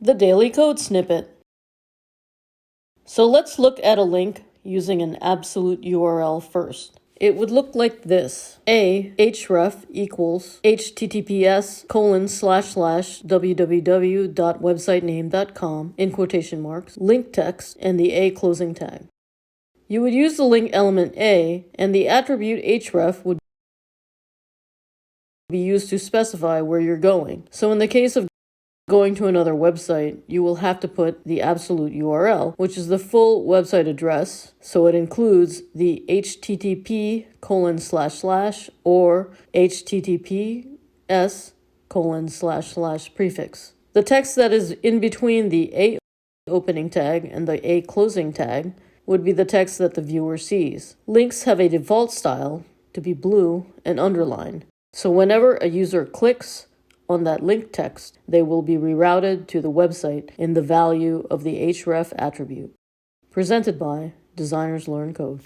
The Daily Code Snippet. So let's look at a link using an absolute URL first. It would look like this. href equals https://www.websitename.com in quotation marks, link text, and the a closing tag. You would use the link element a, and the attribute href would be used to specify where you're going. So in the case of going to another website, you will have to put the absolute URL, which is the full website address, so it includes the http:// or https:/ prefix. The text that is in between the a opening tag and the a closing tag would be the text that the viewer sees. Links have a default style to be blue and underlined, so whenever a user clicks on that link text, they will be rerouted to the website in the value of the href attribute. Presented by Designers Learn Code.